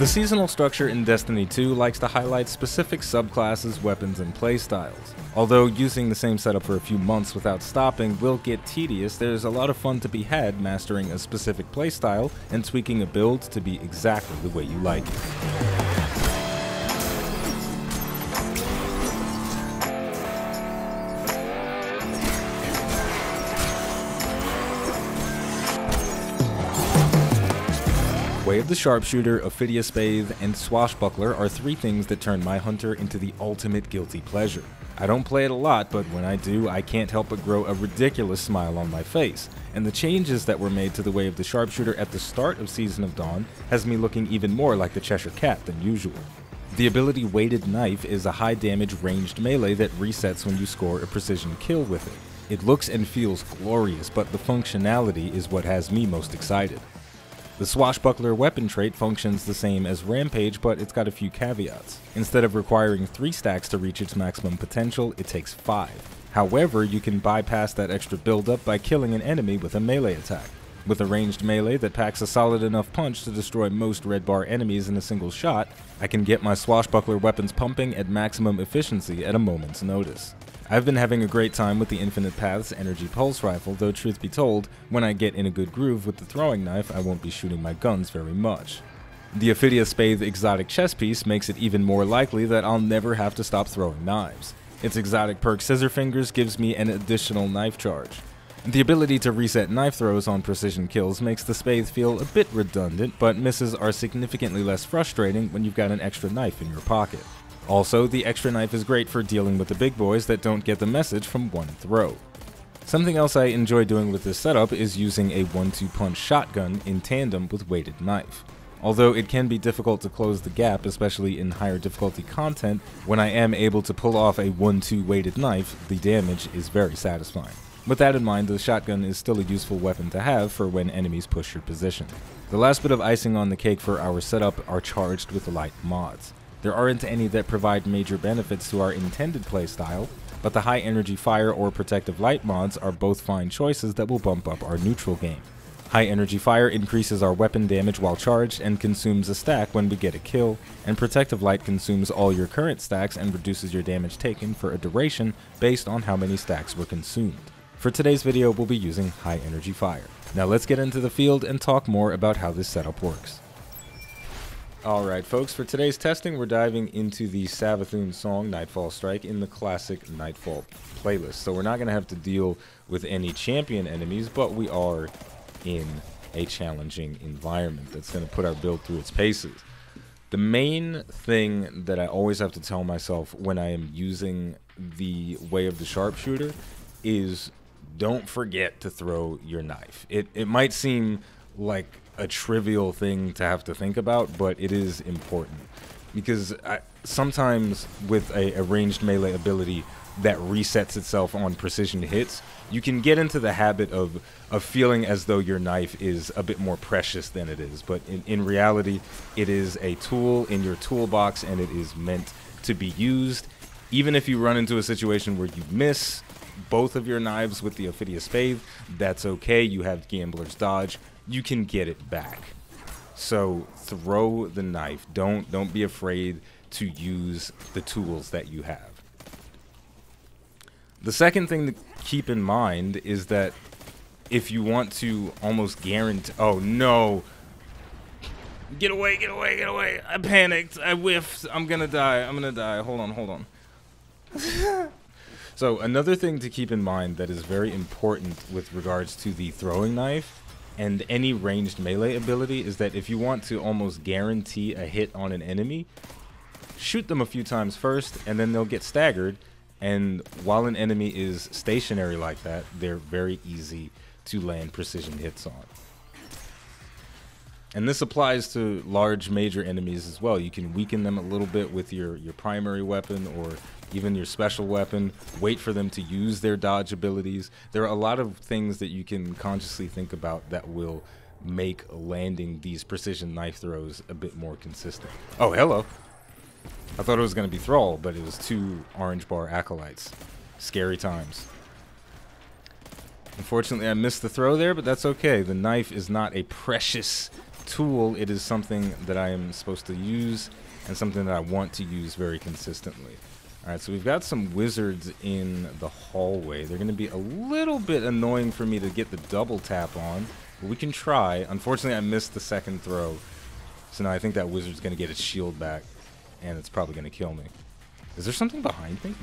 The seasonal structure in Destiny 2 likes to highlight specific subclasses, weapons, and playstyles. Although using the same setup for a few months without stopping will get tedious, there's a lot of fun to be had mastering a specific playstyle and tweaking a build to be exactly the way you like it. Way of the Sharpshooter, Ophidia Spathe, and Swashbuckler are three things that turn my hunter into the ultimate guilty pleasure. I don't play it a lot, but when I do, I can't help but grow a ridiculous smile on my face, and the changes that were made to the Way of the Sharpshooter at the start of Season of Dawn has me looking even more like the Cheshire Cat than usual. The ability Weighted Knife is a high damage ranged melee that resets when you score a precision kill with it. It looks and feels glorious, but the functionality is what has me most excited. The Swashbuckler weapon trait functions the same as Rampage, but it's got a few caveats. Instead of requiring 3 stacks to reach its maximum potential, it takes 5. However, you can bypass that extra buildup by killing an enemy with a melee attack. With a ranged melee that packs a solid enough punch to destroy most red bar enemies in a single shot, I can get my Swashbuckler weapons pumping at maximum efficiency at a moment's notice. I've been having a great time with the Infinite Paths Energy Pulse Rifle, though truth be told, when I get in a good groove with the throwing knife, I won't be shooting my guns very much. The Ophidia Spathe exotic chess piece makes it even more likely that I'll never have to stop throwing knives. Its exotic perk Scissor Fingers gives me an additional knife charge. The ability to reset knife throws on precision kills makes the Spathe feel a bit redundant, but misses are significantly less frustrating when you've got an extra knife in your pocket. Also, the extra knife is great for dealing with the big boys that don't get the message from one throw. Something else I enjoy doing with this setup is using a 1-2 punch shotgun in tandem with Weighted Knife. Although it can be difficult to close the gap, especially in higher difficulty content, when I am able to pull off a 1-2 Weighted Knife, the damage is very satisfying. With that in mind, the shotgun is still a useful weapon to have for when enemies push your position. The last bit of icing on the cake for our setup are charged with light mods. There aren't any that provide major benefits to our intended playstyle, but the high energy fire or protective light mods are both fine choices that will bump up our neutral game. High energy fire increases our weapon damage while charged and consumes a stack when we get a kill, and protective light consumes all your current stacks and reduces your damage taken for a duration based on how many stacks were consumed. For today's video, we'll be using high energy fire. Now let's get into the field and talk more about how this setup works. Alright folks, for today's testing we're diving into the Savathûn song Nightfall Strike in the classic Nightfall playlist. So we're not going to have to deal with any champion enemies, but we are in a challenging environment that's going to put our build through its paces. The main thing that I always have to tell myself when I am using the Way of the Sharpshooter is don't forget to throw your knife. It might seem like a trivial thing to have to think about, but it is important because sometimes with a ranged melee ability that resets itself on precision hits, you can get into the habit of feeling as though your knife is a bit more precious than it is, but in reality it is a tool in your toolbox and it is meant to be used. Even if you run into a situation where you miss both of your knives with the Ophidia Spathe, that's okay, you have Gambler's Dodge, you can get it back. So throw the knife. Don't be afraid to use the tools that you have. The second thing to keep in mind is that if you want to almost guarantee... Oh no! Get away, get away, get away! I panicked, I whiffed, I'm gonna die, hold on. So another thing to keep in mind that is very important with regards to the throwing knife and any ranged melee ability is that if you want to almost guarantee a hit on an enemy, shoot them a few times first and then they'll get staggered, and while an enemy is stationary like that, they're very easy to land precision hits on. And this applies to large major enemies as well. You can weaken them a little bit with your primary weapon or even your special weapon, wait for them to use their dodge abilities. There are a lot of things that you can consciously think about that will make landing these precision knife throws a bit more consistent. Oh, hello. I thought it was going to be Thrall, but it was 2 orange bar acolytes. Scary times. Unfortunately, I missed the throw there, but that's okay. The knife is not a precious tool, it is something that I am supposed to use and something that I want to use very consistently. Alright, so we've got some wizards in the hallway. They're going to be a little bit annoying for me to get the double tap on, but we can try. Unfortunately, I missed the second throw, so now I think that wizard's going to get its shield back, and it's probably going to kill me. Is there something behind me?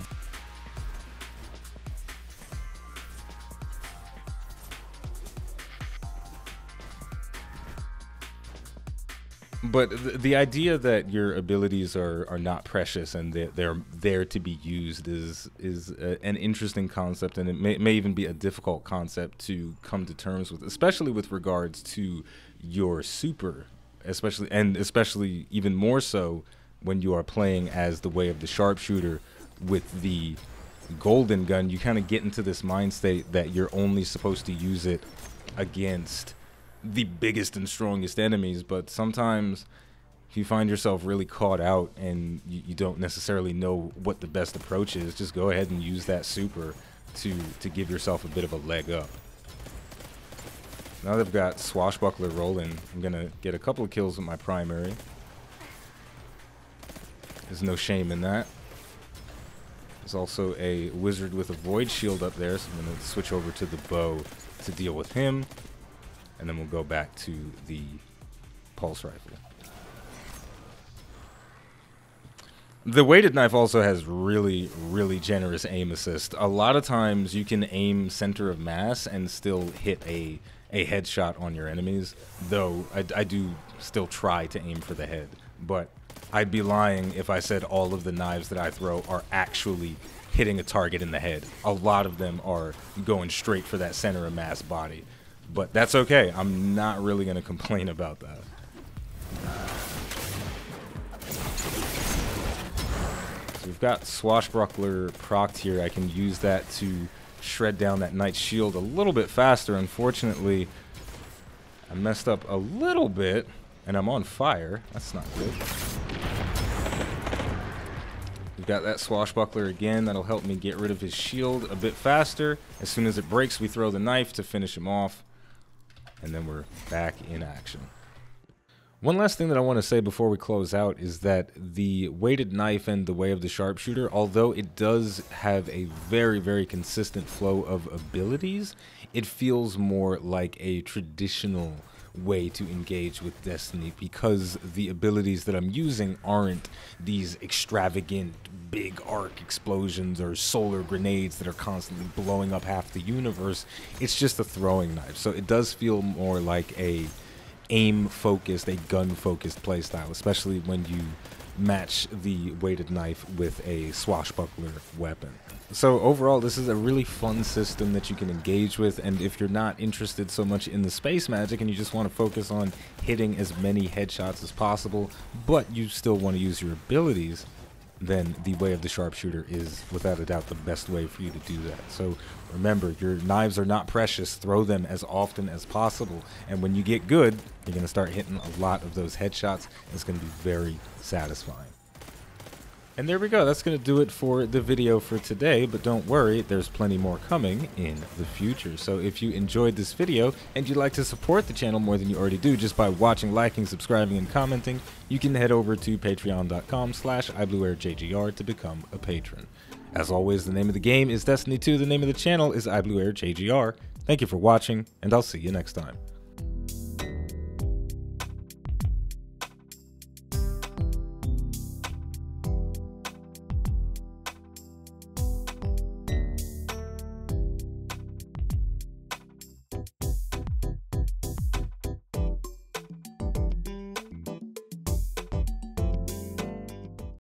But the idea that your abilities are not precious and they're there to be used is an interesting concept, and it may even be a difficult concept to come to terms with, especially with regards to your super, especially even more so when you are playing as the Way of the Sharpshooter with the golden gun. You kind of get into this mind state that you're only supposed to use it against the biggest and strongest enemies, but sometimes if you find yourself really caught out and you don't necessarily know what the best approach is, just go ahead and use that super to give yourself a bit of a leg up. Now that I've got Swashbuckler rolling, I'm gonna get a couple of kills with my primary. There's no shame in that. There's also a wizard with a void shield up there, so I'm gonna switch over to the bow to deal with him. And then we'll go back to the pulse rifle. The weighted knife also has really, really generous aim assist. A lot of times you can aim center of mass and still hit a headshot on your enemies, though I do still try to aim for the head. But I'd be lying if I said all of the knives that I throw are actually hitting a target in the head. A lot of them are going straight for that center of mass body. But that's okay. I'm not really going to complain about that. So we've got Swashbuckler procced here. I can use that to shred down that Knight's Shield a little bit faster. Unfortunately, I messed up a little bit, and I'm on fire. That's not good. We've got that Swashbuckler again. That'll help me get rid of his shield a bit faster. As soon as it breaks, we throw the knife to finish him off. And then we're back in action. One last thing that I want to say before we close out is that the weighted knife and the Way of the Sharpshooter, although it does have a very, very consistent flow of abilities, it feels more like a traditional way to engage with Destiny, because the abilities that I'm using aren't these extravagant big arc explosions or solar grenades that are constantly blowing up half the universe. It's just a throwing knife, so it does feel more like a aim-focused, a gun-focused playstyle, especially when you match the weighted knife with a swashbuckler weapon. So overall, this is a really fun system that you can engage with, and if you're not interested so much in the space magic and you just want to focus on hitting as many headshots as possible, but you still want to use your abilities, then the Way of the Sharpshooter is without a doubt the best way for you to do that. So remember, your knives are not precious. Throw them as often as possible, and when you get good, you're going to start hitting a lot of those headshots. It's going to be very satisfying. And there we go. That's going to do it for the video for today, but don't worry, there's plenty more coming in the future. So if you enjoyed this video and you'd like to support the channel more than you already do just by watching, liking, subscribing, and commenting, you can head over to patreon.com/iBluairJgR to become a patron. As always, the name of the game is Destiny 2. The name of the channel is iBluairJgR. Thank you for watching, and I'll see you next time.